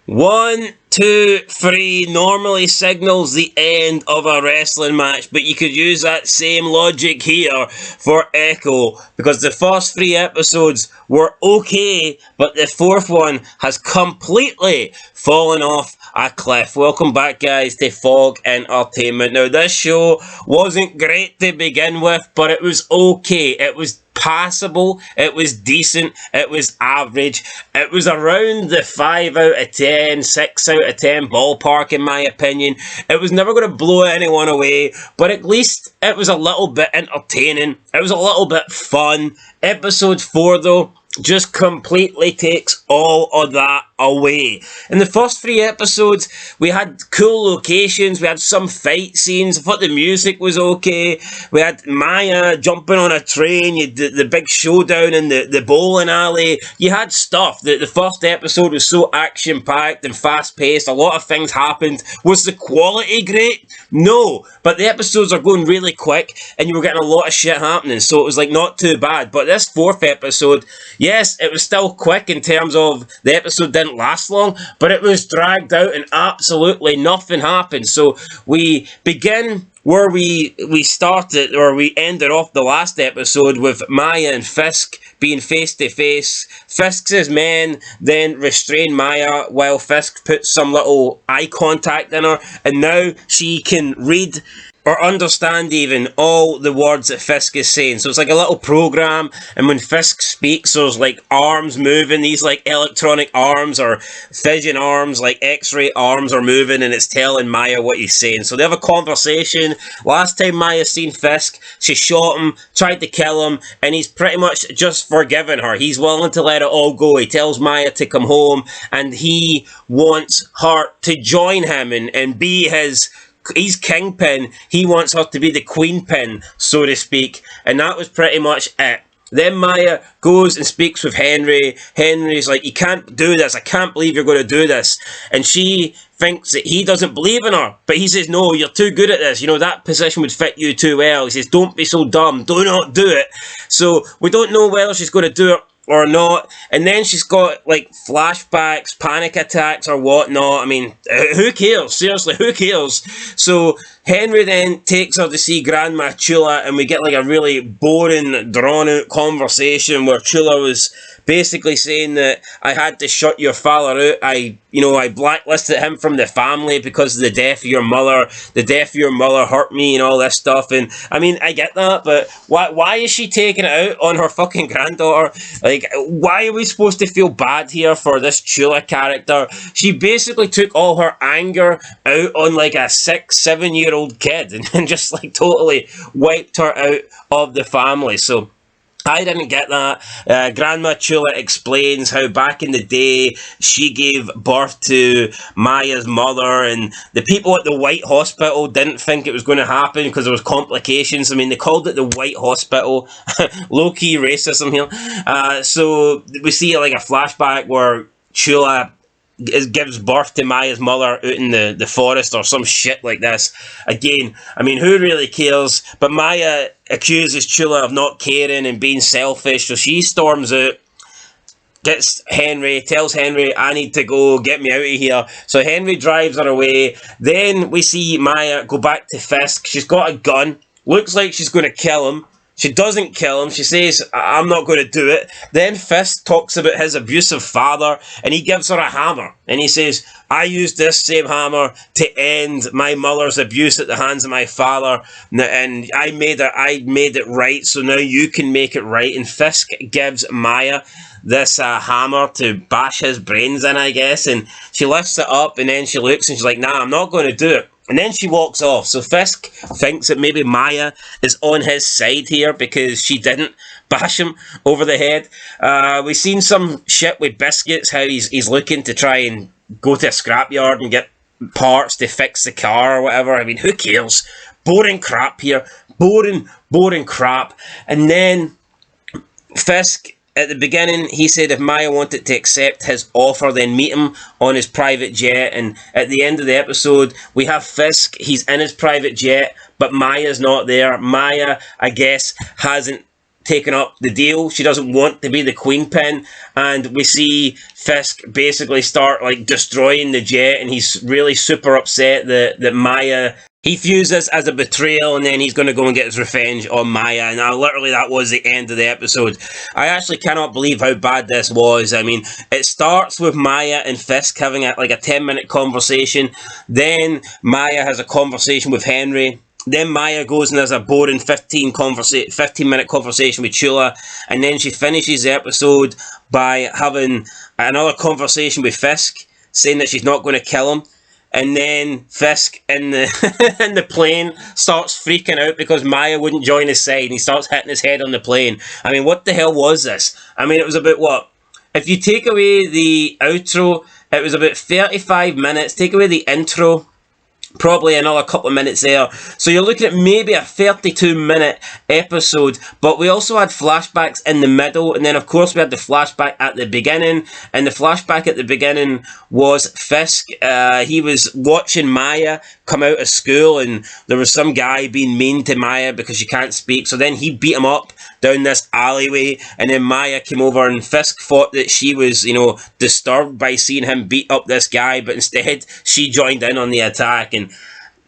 1, 2, 3 normally signals the end of a wrestling match, but you could use that same logic here for Echo, because the first 3 episodes were okay, but the 4th one has completely fallen off a cliff. Welcome back, guys, to Fog Entertainment. Now, this show wasn't great to begin with, but it was okay. It was passable, it was decent, it was average, it was around the 5 out of 10, 6 out of 10 ballpark in my opinion. It was never going to blow anyone away, but at least it was a little bit entertaining, it was a little bit fun. Episode 4 though just completely takes all of that away. In the first 3 episodes, we had cool locations, we had some fight scenes, I thought the music was okay, we had Maya jumping on a train, you did the big showdown in the bowling alley, you had stuff. The first episode was so action-packed and fast-paced, a lot of things happened. Was the quality great? No, but the episodes are going really quick, and you were getting a lot of shit happening, so it was like not too bad. But this 4th episode, yes, it was still quick in terms of the episode didn't last long, but it was dragged out and absolutely nothing happened. So we begin where we started, or we ended off the last episode with Maya and Fisk being face to face. Fisk's men then restrain Maya while Fisk puts some little eye contact in her, and now she can read or understand even all the words that Fisk is saying. So it's like a little program, and when Fisk speaks, there's like arms moving, these like electronic arms or fission arms, like x-ray arms are moving, and it's telling Maya what he's saying. So they have a conversation. Last time Maya seen Fisk, she shot him, tried to kill him, and he's pretty much just forgiven her. He's willing to let it all go. He tells Maya to come home, and he wants her to join him and be his... He's Kingpin, he wants her to be the Queenpin, so to speak, and that was pretty much it. Then Maya goes and speaks with Henry. Henry's like, you can't do this, I can't believe you're going to do this. And she thinks that he doesn't believe in her, but he says, no, you're too good at this, you know, that position would fit you too well. He says, don't be so dumb, do not do it. So we don't know whether she's going to do it or not, and then she's got like flashbacks, panic attacks or whatnot. I mean, who cares? Seriously, who cares? So Henry then takes her to see Grandma Chula, and we get like a really boring, drawn out conversation where Chula was basically saying that I had to shut your father out. I blacklisted him from the family because of the death of your mother. The death of your mother hurt me and all this stuff. And I mean, I get that, but why is she taking it out on her fucking granddaughter? Like, why are we supposed to feel bad here for this Chula character? She basically took all her anger out on like a 6-7-year-old kid and just like totally wiped her out of the family. So I didn't get that. Grandma Chula explains how back in the day she gave birth to Maya's mother, and the people at the White Hospital didn't think it was going to happen because there was complications. I mean, they called it the White Hospital. Low-key racism here. So we see like a flashback where Chula gives birth to Maya's mother out in the forest or some shit like this. Again, I mean, who really cares? But Maya accuses Chula of not caring and being selfish, so she storms out, tells Henry, I need to go, get me out of here. So Henry drives her away. Then we see Maya go back to Fisk. She's got a gun, looks like she's going to kill him. She doesn't kill him. She says, I'm not going to do it. Then Fisk talks about his abusive father, and he gives her a hammer. And he says, I used this same hammer to end my mother's abuse at the hands of my father, and I made it right, so now you can make it right. And Fisk gives Maya this hammer to bash his brains in, I guess. And she lifts it up, and then she looks, and she's like, nah, I'm not going to do it. And then she walks off. So Fisk thinks that maybe Maya is on his side here because she didn't bash him over the head. We've seen some shit with Biscuits, how he's looking to try and go to a scrapyard and get parts to fix the car or whatever. I mean, who cares? Boring crap here. Boring crap. And then Fisk... At the beginning, he said if Maya wanted to accept his offer, then meet him on his private jet. And at the end of the episode, we have Fisk. He's in his private jet, but Maya's not there. Maya, I guess, hasn't taking up the deal. She doesn't want to be the Queenpin, and we see Fisk basically start like destroying the jet, and he's really super upset that Maya. He views this as a betrayal, and then he's going to go and get his revenge on Maya. And literally, that was the end of the episode. I actually cannot believe how bad this was. I mean, it starts with Maya and Fisk having a 10-minute conversation. Then Maya has a conversation with Henry. Then Maya goes and has a boring 15-minute conversation with Chula. And then she finishes the episode by having another conversation with Fisk, saying that she's not going to kill him. And then Fisk in the in the plane starts freaking out because Maya wouldn't join his side, and he starts hitting his head on the plane. I mean, what the hell was this? I mean, it was about what? If you take away the outro, it was about 35 minutes. Take away the intro, probably another couple of minutes there. So you're looking at maybe a 32-minute episode, but we also had flashbacks in the middle, and then of course we had the flashback at the beginning, and the flashback at the beginning was Fisk. He was watching Maya come out of school, and there was some guy being mean to Maya because she can't speak, so then he beat him up down this alleyway, and then Maya came over, and Fisk thought that she was, disturbed by seeing him beat up this guy, but instead she joined in on the attack, and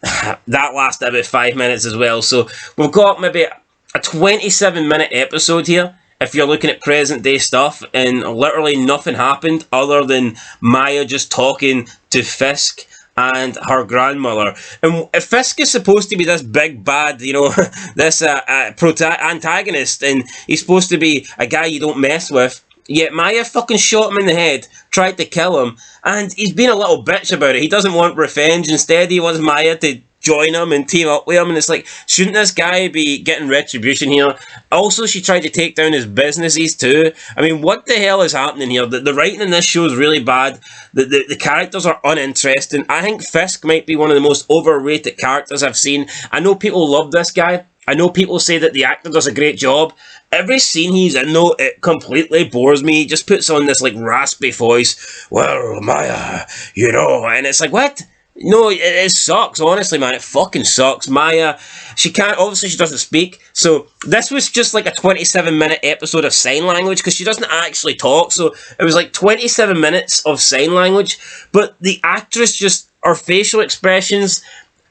that lasted about 5 minutes as well. So we've got maybe a 27-minute episode here if you're looking at present day stuff, and literally nothing happened other than Maya just talking to Fisk and her grandmother. And if Fisk is supposed to be this big bad, this antagonist, and he's supposed to be a guy you don't mess with, yet Maya fucking shot him in the head, tried to kill him, and he's been a little bitch about it. He doesn't want revenge. Instead, he wants Maya to join him and team up with him, and it's like, shouldn't this guy be getting retribution here? Also, she tried to take down his businesses too. I mean, what the hell is happening here? The writing in this show is really bad. The characters are uninteresting. I think Fisk might be one of the most overrated characters I've seen. I know people love this guy. I know people say that the actor does a great job. Every scene he's in, though, it completely bores me. He just puts on this, raspy voice. Well, Maya, and it's like, what? No, it sucks, honestly, man. It fucking sucks. Maya, she doesn't speak. So this was just like a 27-minute episode of sign language because she doesn't actually talk. So it was like 27 minutes of sign language. But the actress her facial expressions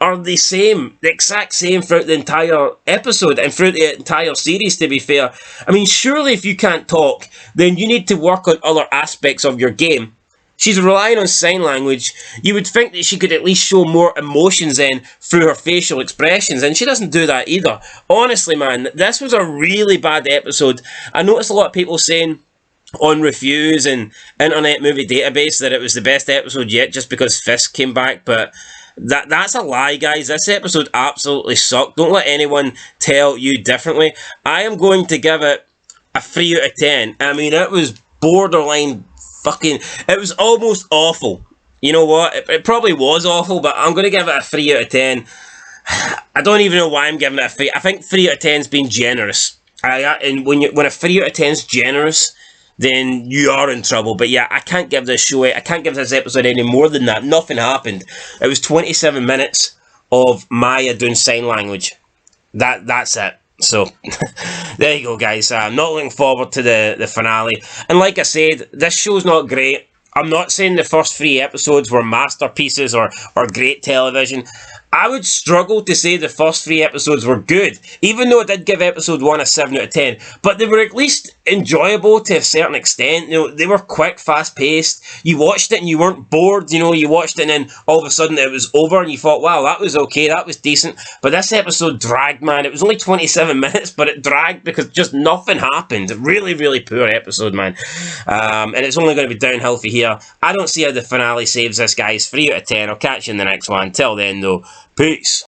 are the exact same throughout the entire episode and throughout the entire series, to be fair. I mean, surely if you can't talk, then you need to work on other aspects of your game. She's relying on sign language. You would think that she could at least show more emotions then through her facial expressions, and she doesn't do that either. Honestly, man, this was a really bad episode. I noticed a lot of people saying on reviews and Internet Movie Database that it was the best episode yet just because Fisk came back, but that's a lie, guys. This episode absolutely sucked. Don't let anyone tell you differently. I am going to give it a 3 out of 10. I mean, it was borderline it was almost awful. You know what? It probably was awful, but I'm going to give it a 3 out of 10. I don't even know why I'm giving it a 3. I think 3 out of 10's been generous. And when a 3 out of 10's generous, then you are in trouble. But yeah, I can't give this show, I can't give this episode any more than that. Nothing happened. It was 27 minutes of Maya doing sign language. That's it. So, there you go, guys. I'm not looking forward to the finale. And like I said, this show's not great. I'm not saying the first 3 episodes were masterpieces or great television. I would struggle to say the first 3 episodes were good, even though I did give episode 1 a 7 out of 10. But they were at least enjoyable to a certain extent. They were quick, fast-paced. You watched it and you weren't bored. You watched it and then all of a sudden it was over and you thought, wow, that was okay, that was decent. But this episode dragged, man. It was only 27 minutes, but it dragged because just nothing happened. Really, really poor episode, man. And it's only going to be downhill for here. I don't see how the finale saves this, guys. 3 out of 10. I'll catch you in the next one. Till then, though, peace.